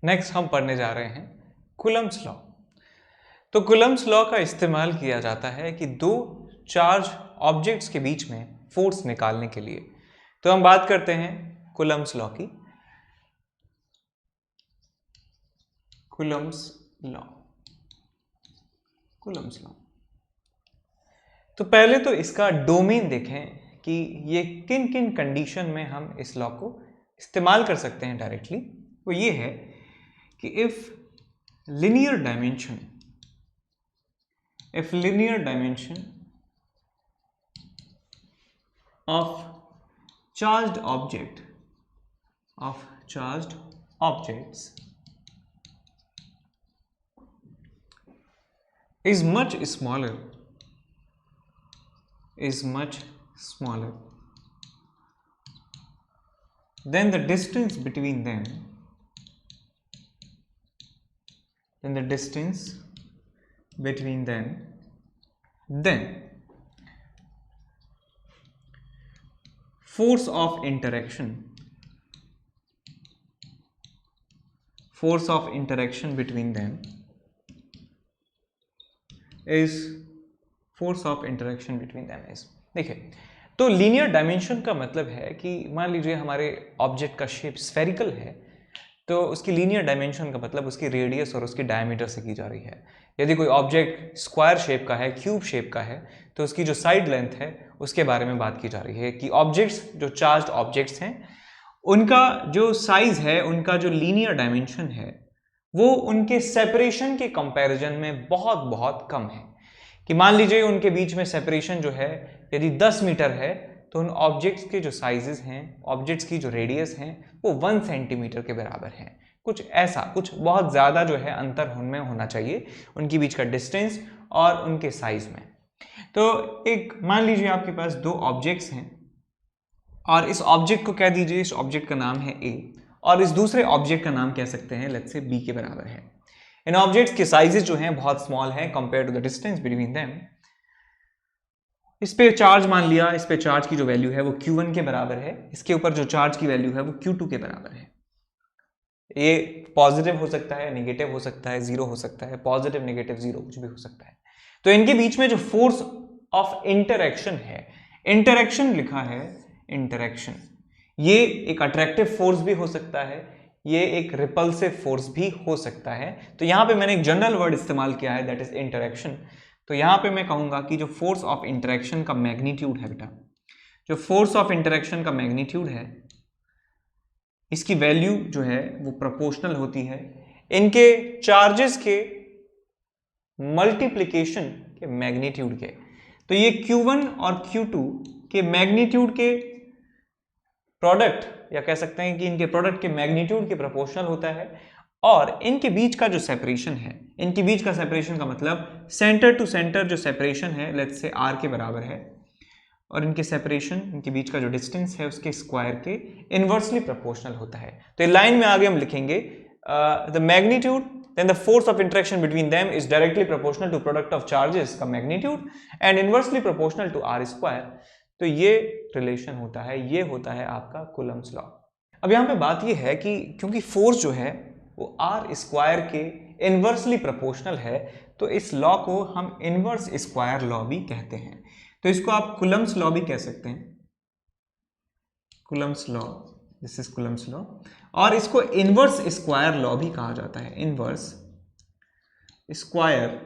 Next हम पढ़ने जा रहे हैं कूलम्ब्स लॉ। तो कूलम्ब्स लॉ का इस्तेमाल किया जाता है कि दो चार्ज ऑब्जेक्ट्स के बीच में फोर्स निकालने के लिए। तो हम बात करते हैं कूलम्ब्स लॉ की। Coulomb's law, Coulomb's law. तो पहले तो इसका डोमेन देखें कि ये किन किन कंडीशन में हम इस लॉ को इस्तेमाल कर सकते हैं डायरेक्टली। वो ये है कि if linear dimension of charged objects is much smaller than the distance between them, then force of interaction between them is देखिए, तो लीनियर डायमेंशन का मतलब है कि मान लीजिए हमारे ऑब्जेक्ट का शेप स्फेरिकल है, तो उसकी लीनियर डायमेंशन का मतलब उसकी रेडियस और उसकी डायमीटर से की जा रही है। यदि कोई ऑब्जेक्ट स्क्वायर शेप का है, क्यूब शेप का है, तो उसकी जो साइड लेंथ है उसके बारे में बात की जा रही है कि ऑब्जेक्ट्स जो चार्ज्ड ऑब्जेक्ट्स हैं उनका जो साइज है, उनका जो लीनियर डायमेंशन है, वो उनके सेपरेशन के कंपैरिजन में बहुत बहुत कम है। कि मान लीजिए उनके बीच में सेपरेशन जो है यदि 10 मीटर है, तो उन ऑब्जेक्ट्स के जो साइजेस हैं, ऑब्जेक्ट्स की जो रेडियस हैं, वो 1 सेंटीमीटर के बराबर है। कुछ ऐसा, कुछ बहुत ज़्यादा जो है अंतर उनमें होना चाहिए, उनके बीच का डिस्टेंस और उनके साइज में। तो एक मान लीजिए आपके पास दो ऑब्जेक्ट्स हैं और इस ऑब्जेक्ट को कह दीजिए, इस ऑब्जेक्ट का नाम है ए और इस दूसरे ऑब्जेक्ट का नाम कह सकते हैं लेट्स से बी के बराबर है। इन ऑब्जेक्ट्स के साइजेस जो हैं बहुत स्मॉल हैं compare to the distance between them. इस पे चार्ज मान लिया, इस पे चार्ज की जो वैल्यू है वो Q1 के बराबर है, इसके ऊपर जो चार्ज की वैल्यू है वो Q2 के बराबर है। ये पॉजिटिव हो सकता है, नेगेटिव हो सकता है, जीरो हो सकता है, पॉजिटिव नेगेटिव जीरो कुछ भी हो सकता है। तो इनके बीच में जो फोर्स ऑफ इंटरएक्शन है, इंटरएक्शन लिखा है, इंटरएक्शन, ये एक अट्रैक्टिव फोर्स भी हो सकता है, ये एक रिपल्सिव फोर्स भी हो सकता है। तो यहां पे मैंने एक जनरल वर्ड इस्तेमाल किया है दैट इज इंटरएक्शन। तो यहां पे मैं कहूंगा कि जो फोर्स ऑफ इंटरएक्शन का मैग्नीट्यूड है बेटा, जो फोर्स ऑफ इंटरएक्शन का मैग्नीट्यूड है, इसकी वैल्यू जो है वो प्रोपोर्शनल होती है इनके चार्जेस के मल्टीप्लिकेशन के मैग्नीट्यूड के। तो ये Q1 और Q2 के मैग्नीट्यूड के प्रोडक्ट, या कह सकते हैं कि इनके प्रोडक्ट के मैग्नीट्यूड के प्रोपोर्शनल होता है। और इनके बीच का जो सेपरेशन है, इनके बीच का सेपरेशन का मतलब सेंटर टू सेंटर जो सेपरेशन है लेट्स से r के बराबर है, और इनके सेपरेशन, इनके बीच का जो डिस्टेंस है उसके स्क्वायर के इनवर्सली प्रोपोर्शनल होता है। तो लाइन में आगे हम लिखेंगे the magnitude then the force of interaction between them is directly proportional to product of charges का magnitude and inversely proportional to r square। तो ये रिलेशन होता है, ये होता है आपका कूलम्ब्स लॉ। अब यहाँ पे बात ये है कि क्योंकि फोर्स जो है वो r स्क्वायर के इनवर्सली प्रोपोर्शनल है, तो इस लॉ को हम इनवर्स स्क्वायर लॉ भी कहते हैं। तो इसको आप कूलम्ब्स लॉ भी कह सकते हैं, Coulomb's law, this is Coulomb's law. और इसको इनवर्स स्क्वायर लॉ भी कहा जाता है, inverse square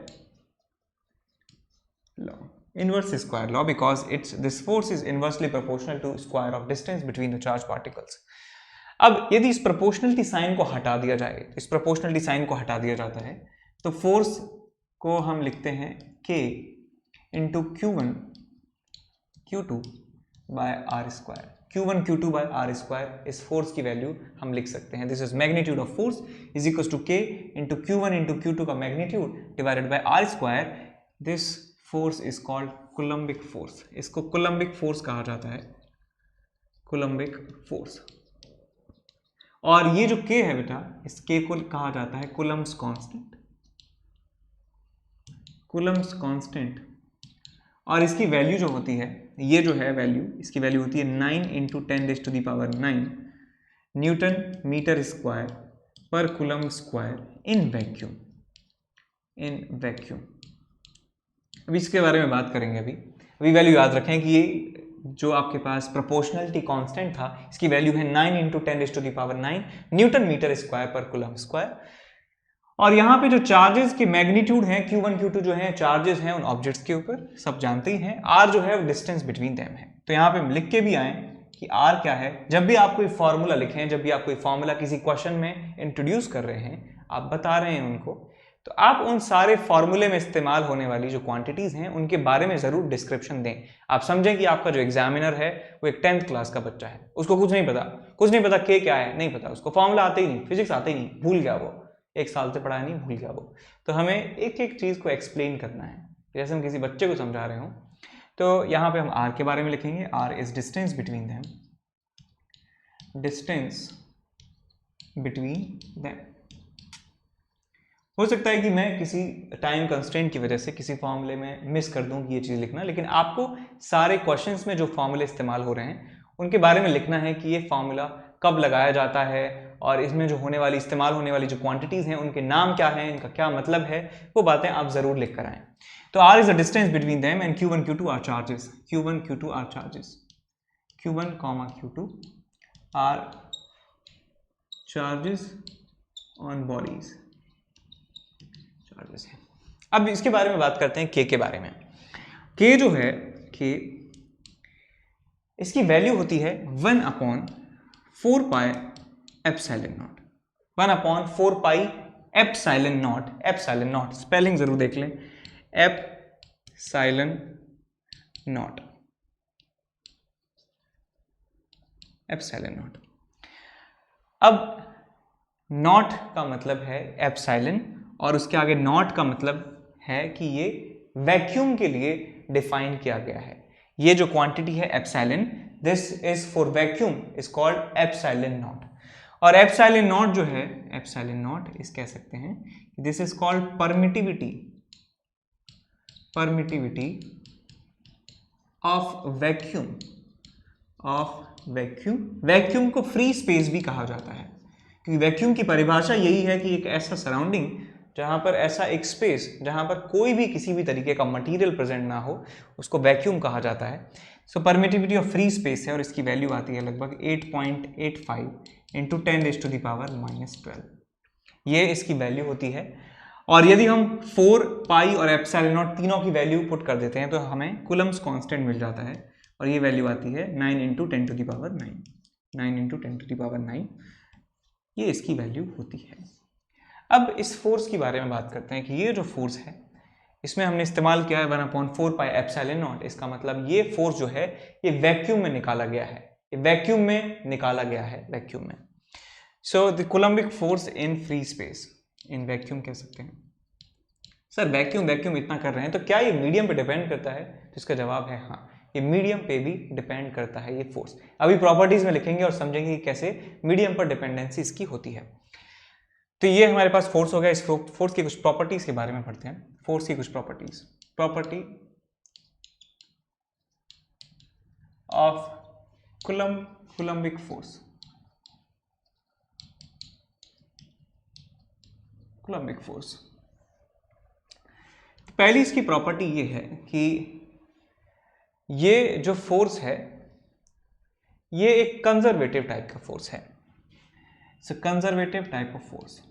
law, inverse square law because this force is inversely proportional to square of distance between the charged particles। अब यदि इस प्रोपोर्शनलिटी साइन को हटा दिया जाए, इस प्रोपोर्शनलिटी साइन को हटा दिया जाता है, तो फोर्स को हम लिखते हैं K into Q1 Q2 by R square. Q1 Q2 by R square, इस फोर्स की वैल्यू हम लिख सकते हैं। This is magnitude of force is equal to K into Q1 into Q2 का magnitude divided by R square. This force is called coulombic force. इसको coulombic force कहा जाता है, कूलम्बिक फोर्स। और ये जो K है बेटा, इस K को कहा जाता है कूलम्ब्स कांस्टेंट, कूलम्ब्स कांस्टेंट। और इसकी वैल्यू जो होती है, ये जो है वैल्यू, इसकी वैल्यू होती है 9 इंटू 10⁻⁹ न्यूटन मीटर स्क्वायर पर कूलम स्क्वायर इन वैक्यूम। अभी इसके बारे में बात करेंगे। अभी वैल्यू याद रखें कि ये जो आपके पास प्रोपोर्शनलिटी कांस्टेंट था, इसकी वैल्यू है 9 × 10⁹ न्यूटन मीटर स्क्वायर पर कूलम स्क्वायर। और यहाँ पे जो चार्जेस की मैग्नीट्यूड है Q1 Q2 जो है चार्जेस हैं उन ऑब्जेक्ट्स के ऊपर, सब जानते ही हैं। R जो है वो डिस्टेंस बिटवीन देम है। तो यहाँ पे हम लिख के भी आए कि R क्या है। जब भी आप कोई फॉर्मूला लिखें, जब भी आप कोई फॉर्मूला किसी क्वेश्चन में इंट्रोड्यूस कर रहे हैं, आप बता रहे हैं उनको, तो आप उन सारे फॉर्मूले में इस्तेमाल होने वाली जो क्वांटिटीज हैं उनके बारे में जरूर डिस्क्रिप्शन दें। आप समझें कि आपका जो एग्जामिनर है वो एक 10th क्लास का बच्चा है, उसको कुछ नहीं पता के क्या है, नहीं पता, उसको फॉर्मूला आते ही नहीं, फिजिक्स आते ही नहीं, भूल गया वो, 1 साल से पढ़ा नहीं, भूल गया वो। तो हमें एक एक चीज को एक्सप्लेन करना है, जैसे हम किसी बच्चे को समझा रहे हो। तो यहाँ पे हम R के बारे में लिखेंगे, R is distance between them, distance between them. हो सकता है कि मैं किसी टाइम कंस्ट्रेंट की वजह से किसी फॉर्मूले में मिस कर दूं कि ये चीज़ लिखना, लेकिन आपको सारे क्वेश्चंस में जो फॉर्मूले इस्तेमाल हो रहे हैं उनके बारे में लिखना है कि ये फॉर्मूला कब लगाया जाता है और इसमें जो इस्तेमाल होने वाली जो क्वांटिटीज़ हैं उनके नाम क्या है, इनका क्या मतलब है, वो बातें आप ज़रूर लिख कर आएँ। तो R is the distance between them and Q1 Q2 are charges, Q1 Q2 are charges, Q1, Q2 are charges on bodies, charges है। अब इसके बारे में बात करते हैं के बारे में। के जो है, के इसकी वैल्यू होती है 1/4 pi epsilon not, 1/4 pi epsilon not. Epsilon not spelling जरूर देख लें, एप्सिलॉन नॉट, एप्सिलॉन नॉट। अब नॉट का मतलब है एप्सिलॉन और उसके आगे नॉट का मतलब है कि ये वैक्यूम के लिए डिफाइन किया गया है। ये जो क्वांटिटी है epsilon, this is for vacuum, is called epsilon not. और एप्सिलॉन नॉट जो है, एप्सिलॉन नॉट इस कह सकते हैं, this is called permittivity, permittivity of vacuum, of vacuum. Vacuum को फ्री स्पेस भी कहा जाता है, क्योंकि वैक्यूम की परिभाषा यही है कि एक ऐसा सराउंडिंग जहां पर ऐसा एक स्पेस जहां पर कोई भी किसी भी तरीके का मटेरियल प्रेजेंट ना हो, उसको वैक्यूम कहा जाता है। सो परमिटिविटी ऑफ फ्री स्पेस है और इसकी वैल्यू आती है लगभग 8.85 × 10⁻⁻12। ये इसकी वैल्यू होती है। और यदि हम 4 पाई और एप्सिलॉन नॉट तीनों की वैल्यू पुट कर देते हैं तो हमें कूलम्स कांस्टेंट मिल जाता है और ये वैल्यू आती है 9 × 10⁹, 9 × 10⁹, ये इसकी वैल्यू होती है। अब इस फोर्स के बारे में बात करते हैं कि ये जो फोर्स है इसमें हमने इस्तेमाल किया है 1/4 पाई एप्सिलॉन नॉट। इसका मतलब ये फोर्स जो है ये वैक्यूम में निकाला गया है, ये वैक्यूम में निकाला गया है, वैक्यूम में। So the Coulombic force in free space, in vacuum कह सकते हैं। सर वैक्यूम इतना कर रहे हैं तो क्या ये मीडियम पे डिपेंड करता है? तो इसका जवाब है हाँ, ये मीडियम पे भी डिपेंड करता है ये फोर्स। अभी प्रॉपर्टीज में लिखेंगे और समझेंगे कि कैसे मीडियम पर डिपेंडेंसी इसकी होती है। तो ये हमारे पास फोर्स हो गया। इस फोर्स की कुछ प्रॉपर्टीज के बारे में पढ़ते हैं। फोर्स की कुछ properties, property of Coulombic force, Coulombic force. पहली इसकी प्रॉपर्टी ये है कि ये जो फोर्स है ये एक कंजर्वेटिव टाइप का फोर्स है। So conservative type of force,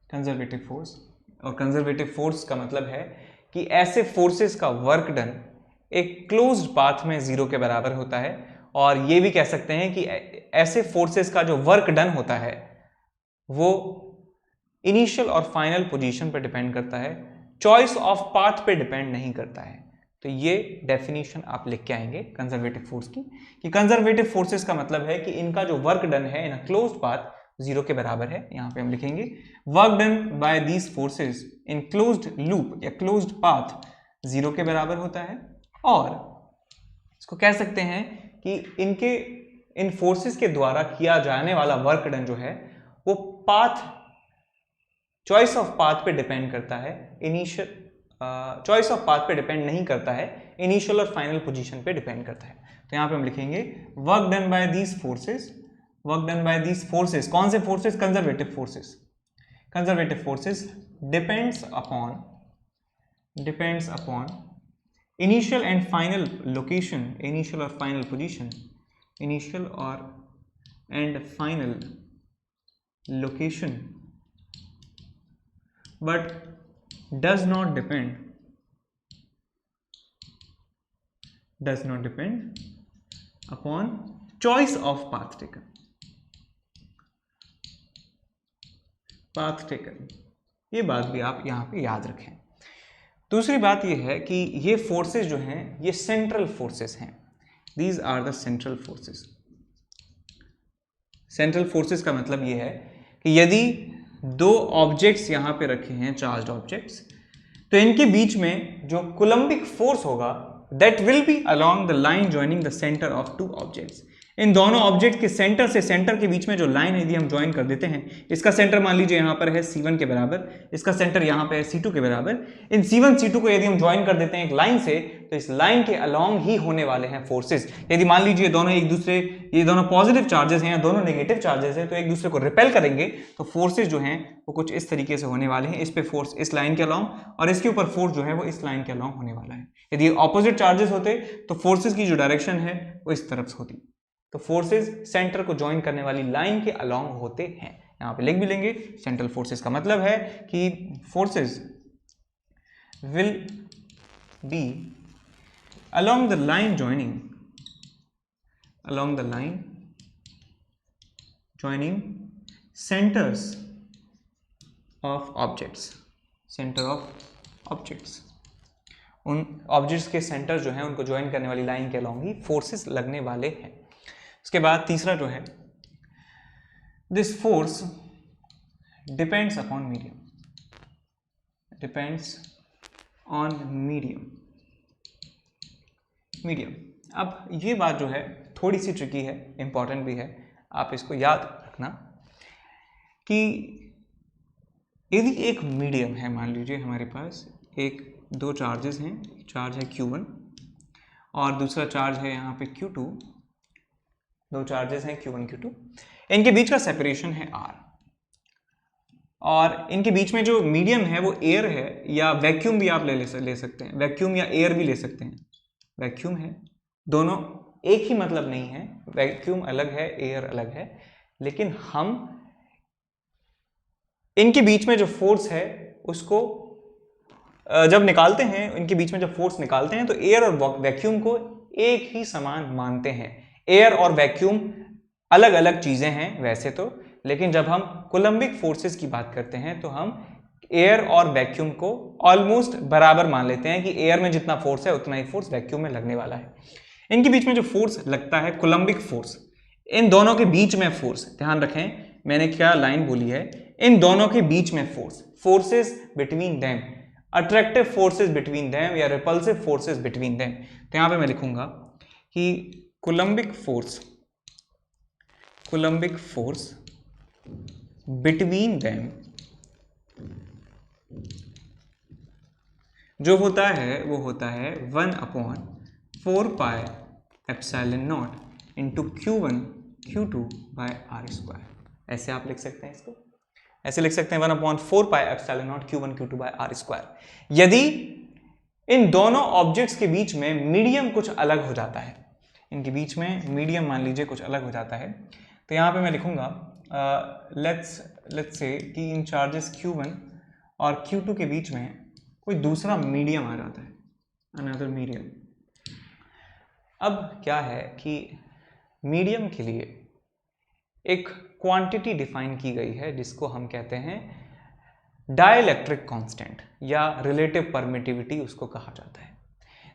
conservative force. और कंजर्वेटिव फोर्स का मतलब है कि ऐसे फोर्सेस का वर्क डन एक क्लोज्ड पाथ में 0 के बराबर होता है। और ये भी कह सकते हैं कि ऐसे फोर्सेस का जो वर्क डन होता है वो इनिशियल और फाइनल पोजीशन पर डिपेंड करता है, चॉइस ऑफ पाथ पे डिपेंड नहीं करता है। तो ये डेफिनेशन आप लिख के आएंगे कंजर्वेटिव फोर्स की, कि कंजर्वेटिव फोर्सेस का मतलब है कि इनका जो वर्क डन है इन अ क्लोज्ड पाथ 0 के बराबर है। यहां पे हम लिखेंगे work done by these forces in closed loop या क्लोज्ड पाथ 0 के बराबर होता है। और इसको कह सकते हैं कि इन फोर्सेस के द्वारा किया जाने वाला वर्क डन जो है वो पाथ, चॉइस ऑफ पाथ पे डिपेंड करता है, इनिशियल चॉइस ऑफ पाथ पे डिपेंड नहीं करता है, इनिशियल और फाइनल पोजीशन पे डिपेंड करता है। तो यहाँ पे हम लिखेंगे work done by these forces, work done by these forces, कौन से forces? Conservative forces, conservative forces depends upon initial and final location, initial और फाइनल पोजीशन, इनिशियल और and final location, but does not depend upon choice of path taken, ये बात भी आप यहाँ पे याद रखें। दूसरी बात ये है कि ये फोर्सेस जो हैं ये सेंट्रल फोर्सेस हैं, these are the central forces. Central forces का मतलब ये है कि यदि दो ऑब्जेक्ट्स यहाँ पे रखे हैं, चार्ज्ड ऑब्जेक्ट्स, तो इनके बीच में जो कूलम्बिक फोर्स होगा that will be along the line joining the centre of two objects. इन दोनों ऑब्जेक्ट के सेंटर से सेंटर के बीच में जो लाइन यदि हम ज्वाइन कर देते हैं, इसका सेंटर मान लीजिए यहाँ पर है C1 के बराबर, इसका सेंटर यहाँ पे है C2 के बराबर, इन C1 C2 को यदि हम ज्वाइन कर देते हैं एक लाइन से, तो इस लाइन के अलोंग ही होने वाले हैं फोर्सेस। यदि मान लीजिए दोनों एक दूसरे, ये दोनों पॉजिटिव चार्जेस हैं या दोनों नेगेटिव चार्जेस हैं, तो एक दूसरे को रिपेल करेंगे, तो फोर्सेस जो हैं वो कुछ इस तरीके से होने वाले हैं। इस पे फोर्स इस लाइन के अलोंग और इसके ऊपर फोर्स जो है वो इस लाइन के अलोंग होने वाला है। यदि ऑपोजिट चार्जेस होते तो फोर्सेस की जो डायरेक्शन है वो इस तरफ से होती। तो फोर्सेस सेंटर को ज्वाइन करने वाली लाइन के अलोंग होते हैं। यहाँ पे लिख भी लेंगे, सेंट्रल फोर्सेस का मतलब है कि forces will be along the line joining centers of objects, उन ऑब्जेक्ट्स के सेंटर जो हैं उनको ज्वाइन करने वाली लाइन के अलोंग ही फोर्सेस लगने वाले हैं। उसके बाद तीसरा जो है, this force depends upon medium, medium. अब ये बात जो है थोड़ी सी ट्रिकी है, इंपॉर्टेंट भी है, आप इसको याद रखना कि यदि एक मीडियम है, मान लीजिए हमारे पास एक दो चार्जेस हैं, चार्ज है Q1 और दूसरा चार्ज है यहाँ पे Q2, दो चार्जेस हैं Q1 Q2, इनके बीच का सेपरेशन है R और इनके बीच में जो मीडियम है वो एयर है या वैक्यूम भी आप ले सकते हैं, वैक्यूम या एयर भी ले सकते हैं। वैक्यूम है, दोनों एक ही मतलब नहीं है, वैक्यूम अलग है, एयर अलग है, लेकिन हम इनके बीच में जो फोर्स है उसको जब निकालते हैं, इनके बीच में जब फोर्स निकालते हैं तो एयर और वैक्यूम को एक ही समान मानते हैं। एयर और वैक्यूम अलग अलग चीजें हैं वैसे तो, लेकिन जब हम कूलम्बिक फोर्सेस की बात करते हैं तो हम एयर और वैक्यूम को ऑलमोस्ट बराबर मान लेते हैं कि एयर में जितना फोर्स है उतना ही फोर्स वैक्यूम में लगने वाला है। इनके बीच में जो फोर्स लगता है कूलम्बिक फोर्स, इन दोनों के बीच में फोर्स, ध्यान रखें मैंने क्या लाइन बोली है, इन दोनों के बीच में force, forces between them, attractive forces between them या रिपल्सिव फोर्सेस बिटवीन देम। तो यहां पे मैं लिखूंगा कि कूलम्बिक फोर्स बिटवीन देम जो होता है वो होता है 1/4 epsilon not into Q1 Q2 bye R²। ऐसे आप लिख सकते हैं, इसको ऐसे लिख सकते हैं 1/4 epsilon not Q1 Q2 bye R²। यदि इन दोनों ऑब्जेक्ट्स के बीच में मीडियम कुछ अलग हो जाता है, इनके बीच में मीडियम मान लीजिए कुछ अलग हो जाता है, तो यहाँ पे मैं लिखूंगा लेट्स से कि इन चार्जेस Q1 और Q2 के बीच में कोई दूसरा मीडियम आ जाता है, अनदर मीडियम। अब क्या है कि मीडियम के लिए एक क्वांटिटी डिफाइन की गई है जिसको हम कहते हैं डाइलेक्ट्रिक कांस्टेंट या रिलेटिव परमिटिविटी उसको कहा जाता है।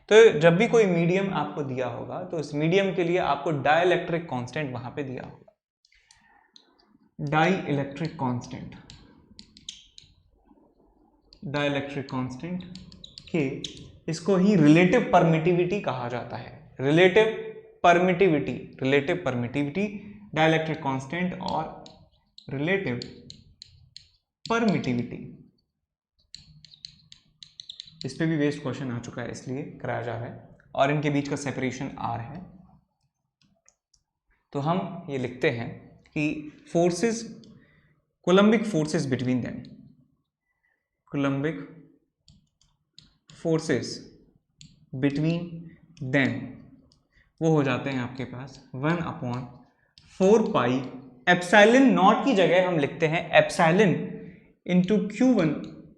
तो जब भी कोई मीडियम आपको दिया होगा तो इस मीडियम के लिए आपको डाइलेक्ट्रिक कांस्टेंट वहां पे दिया होगा, डाइलेक्ट्रिक कांस्टेंट के इसको ही रिलेटिव परमिटिविटी कहा जाता है। रिलेटिव परमिटिविटी डाइलेक्ट्रिक कांस्टेंट और रिलेटिव परमिटिविटी, इस पे भी बेस्ड क्वेश्चन आ चुका है इसलिए कराया जा रहा है। और इनके बीच का सेपरेशन R है तो हम ये लिखते हैं कि forces, coulombic forces between them, coulombic forces between them वो हो जाते हैं आपके पास 1/4 पाई एप्सिलॉन नॉट की जगह हम लिखते हैं epsilon into Q1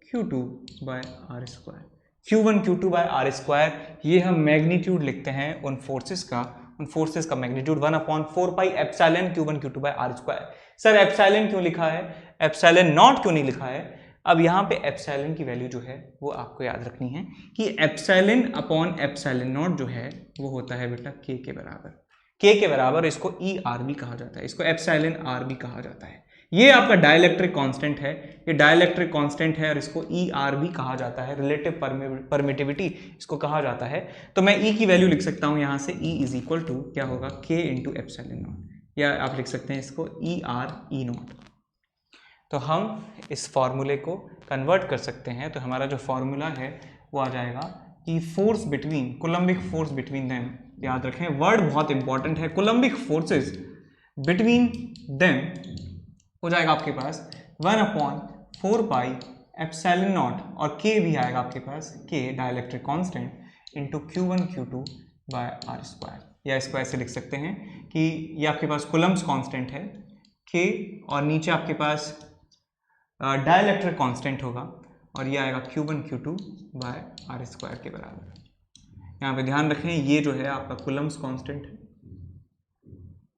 Q2 by R square. Q1 Q2 by R square, ये हम मैग्नीट्यूड लिखते हैं उन फोर्सेस का magnitude 1/4 pi epsilon Q1 Q2 by R square. Sir epsilon क्यों लिखा है, एप्सिलॉन नॉट क्यों नहीं लिखा है? अब यहाँ पे एप्सिलॉन की वैल्यू जो है वो आपको याद रखनी है कि एप्सिलॉन अपॉन एप्सिलॉन नॉट जो है वो होता है बेटा के के बराबर, इसको ई आर भी कहा जाता है, इसको एप्सिलॉन आर भी कहा जाता है। ये आपका डाइलेक्ट्रिक कांस्टेंट है, ये डाइलेक्ट्रिक कांस्टेंट है और इसको ई आर भी कहा जाता है, रिलेटिव परमिटिविटी इसको कहा जाता है। तो मैं ई की वैल्यू लिख सकता हूँ यहाँ से, ई इज इक्वल टू क्या होगा, के इंटू एप्सिलॉन नॉट, या आप लिख सकते हैं इसको ई आर ई नॉट। तो हम इस फॉर्मूले को कन्वर्ट कर सकते हैं, तो हमारा जो फॉर्मूला है वो आ जाएगा कि force between, coulombic force between them, याद रखें वर्ड बहुत इंपॉर्टेंट है, कोलम्बिक फोर्सेस बिटवीन देम हो जाएगा आपके पास 1/4 पाई एप्सिलॉन नॉट, और के भी आएगा आपके पास, K dielectric constant into Q1 Q2 by R square, या इसको ऐसे लिख सकते हैं कि ये आपके पास कूलम्ब्स कांस्टेंट है के, और नीचे आपके पास डाइलेक्ट्रिक कांस्टेंट होगा और ये आएगा Q1 Q2 by R square के बराबर। यहाँ पे ध्यान रखें ये जो है आपका कूलम्ब्स कांस्टेंट है,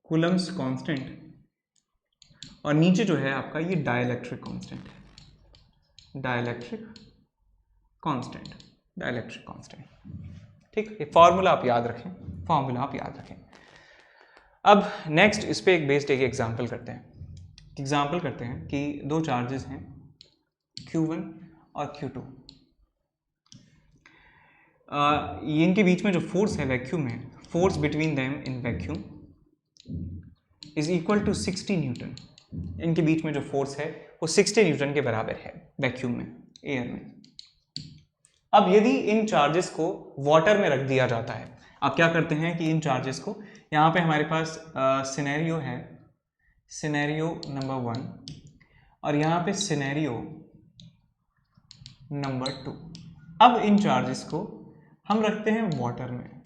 कूलम्ब्स कांस्टेंट, और नीचे जो है आपका ये डाइलेक्ट्रिक कांस्टेंट है, डाइलेक्ट्रिक कांस्टेंट। ठीक, ये फॉर्मूला आप याद रखें, फॉर्मूला आप याद रखें। अब नेक्स्ट इस पे एक बेस्ड एक एग्जांपल करते हैं, कि दो चार्जेस हैं Q1 और Q2, इनके बीच में जो फोर्स है वैक्यूम में, force between them in vacuum is equal to 60 newton. इनके बीच में जो फोर्स है वो 60 न्यूटन के बराबर है वैक्यूम में, एयर में। अब यदि इन चार्जेस को वाटर में रख दिया जाता है, आप क्या करते हैं कि इन चार्जेस को, यहाँ पे हमारे पास सिनेरियो है, सिनेरियो नंबर 1 और यहाँ पे सिनेरियो नंबर 2। अब इन चार्जेस को हम रखते हैं वाटर में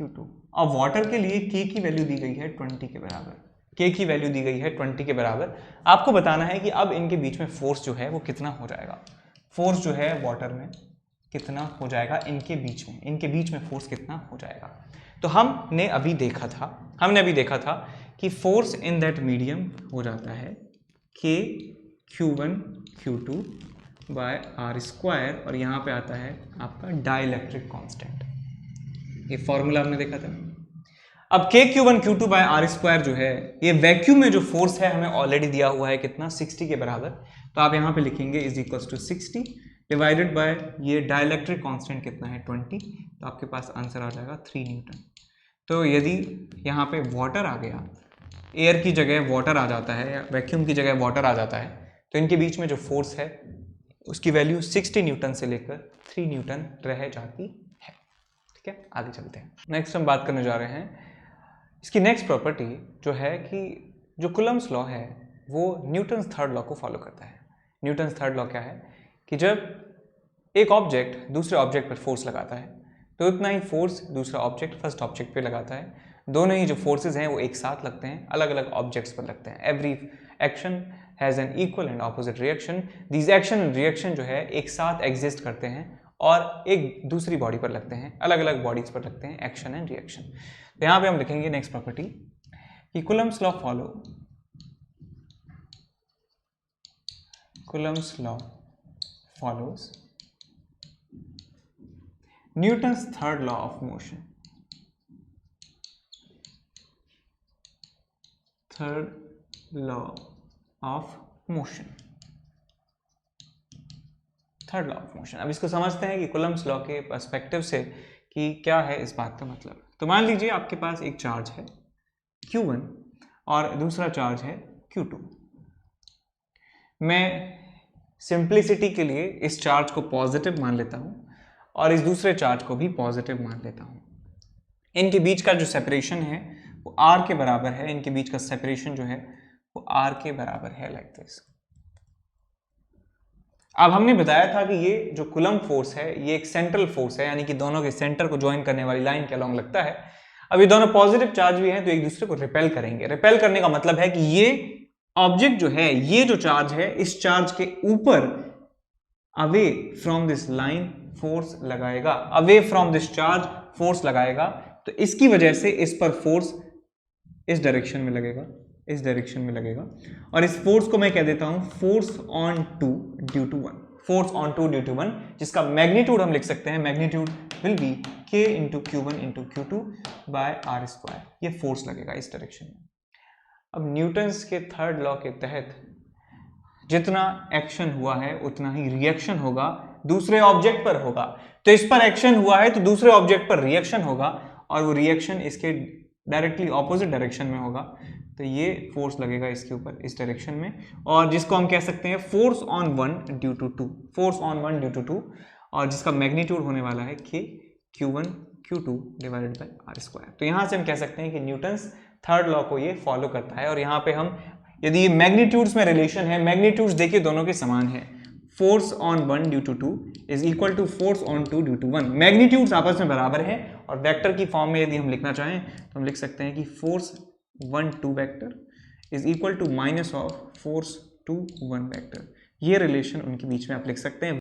Q2, और वाटर के लिए K की वैल्यू दी गई है 20 के बराबर, K की वैल्यू दी गई है 20 के बराबर। आपको बताना है कि अब इनके बीच में फोर्स जो है वो कितना हो जाएगा, फोर्स जो है वाटर में कितना हो जाएगा, इनके बीच में फोर्स कितना हो जाएगा। तो हमने अभी देखा था कि फोर्स इन दैट मीडियम हो जाता है K Q1 Q2 by R square, और यहाँ पे आता है आपका डाइलेक्ट्रिक कांस्टेंट, ये फॉर्मूला हमने देखा था। अब K Q1 Q2 by R square जो है ये वैक्यूम में जो फोर्स है हमें ऑलरेडी दिया हुआ है कितना, 60 के बराबर। तो आप यहाँ पे लिखेंगे is equals to 60 divided by ये डाइलेक्ट्रिक कांस्टेंट कितना है 20, तो आपके पास आंसर आ जाएगा 3 न्यूटन। तो यदि यहाँ पे वाटर आ गया, एयर की जगह वाटर आ जाता है या वैक्यूम की जगह वाटर आ जाता है, तो इनके बीच में जो फोर्स है उसकी वैल्यू 60 न्यूटन से लेकर 3 न्यूटन रह जाती है। ठीक है, आगे चलते हैं। नेक्स्ट हम बात करने जा रहे हैं इसकी नेक्स्ट प्रॉपर्टी जो है कि जो कूलम्ब्स लॉ है वो न्यूटन्स थर्ड लॉ को फॉलो करता है। न्यूटन्स थर्ड लॉ क्या है कि जब एक ऑब्जेक्ट दूसरे ऑब्जेक्ट पर फोर्स लगाता है तो उतना ही फोर्स दूसरा ऑब्जेक्ट फर्स्ट ऑब्जेक्ट पे लगाता है। दोनों ही जो फोर्सेस हैं वो एक साथ लगते हैं, अलग अलग ऑब्जेक्ट्स पर लगते हैं। Every action has an equal and opposite reaction. These action and reaction जो है एक साथ एग्जिस्ट करते हैं और एक दूसरी बॉडी पर लगते हैं, अलग अलग बॉडीज पर लगते हैं एक्शन एंड रिएक्शन। तो यहाँ पे हम लिखेंगे नेक्स्ट प्रॉपर्टी कि Coulomb's law follows Newton's third law of motion. Third law of motion. अब इसको समझते हैं कि कूलम्ब्स लॉ के पर्सपेक्टिव से कि क्या है इस बात का मतलब। तो मान लीजिए आपके पास एक चार्ज है Q1 और दूसरा चार्ज है Q2। मैं सिंप्लिसिटी के लिए इस चार्ज को पॉजिटिव मान लेता हूं और इस दूसरे चार्ज को भी पॉजिटिव मान लेता हूं। इनके बीच का जो सेपरेशन है वो r के बराबर है, इनके बीच का सेपरेशन जो है वो r के बराबर है, लाइक दिस। अब हमने बताया था कि ये जो कूलम्ब फोर्स है ये एक सेंट्रल फोर्स है, यानी कि दोनों के सेंटर को ज्वाइन करने वाली लाइन के अलॉन्ग लगता है। अब ये दोनों पॉजिटिव चार्ज भी हैं तो एक दूसरे को रिपेल करेंगे। रिपेल करने का मतलब है कि ये ऑब्जेक्ट जो है, ये जो चार्ज है, इस चार्ज के ऊपर away from this line force लगाएगा, away from this charge force लगाएगा। तो इसकी वजह से इस पर फोर्स इस डायरेक्शन में लगेगा, इस डायरेक्शन में लगेगा। और इस फोर्स को मैं कह देता हूं force on two due to 1, force on two due to 1, जिसका मैग्नीट्यूड हम लिख सकते हैं, magnitude will be k into Q1 into Q2 by R square. ये फोर्स लगेगा इस डायरेक्शन में। अब न्यूटन्स के थर्ड लॉ के तहत जितना एक्शन हुआ है उतना ही रिएक्शन होगा, दूसरे ऑब्जेक्ट पर होगा। तो इस पर एक्शन हुआ है तो दूसरे ऑब्जेक्ट पर रिएक्शन होगा, और वो रिएक्शन इसके डायरेक्टली ऑपोजिट डायरेक्शन में होगा। तो ये फोर्स लगेगा इसके ऊपर इस डायरेक्शन में, और जिसको हम कह सकते हैं force on 1 due to 2, force on 1 due to 2, और जिसका मैग्नीट्यूड होने वाला है k Q1 Q2 divided by R square. तो यहां से हम कह सकते हैं कि न्यूटन्स थर्ड लॉ को ये फॉलो करता है। और यहाँ पे हम यदि ये मैग्नीट्यूड्स में रिलेशन है, मैग्नीट्यूड्स देखिए दोनों के समान है, force on 1 due to 2 is equal to force on 2 due to 1, magnitudes आपस में बराबर है। और वेक्टर की फॉर्म में यदि हम लिखना चाहें तो हम लिख सकते हैं कि force 1 2 vector is equal to minus of force 2 1 vector. ये रिलेशन उनके बीच में आप लिख सकते हैं।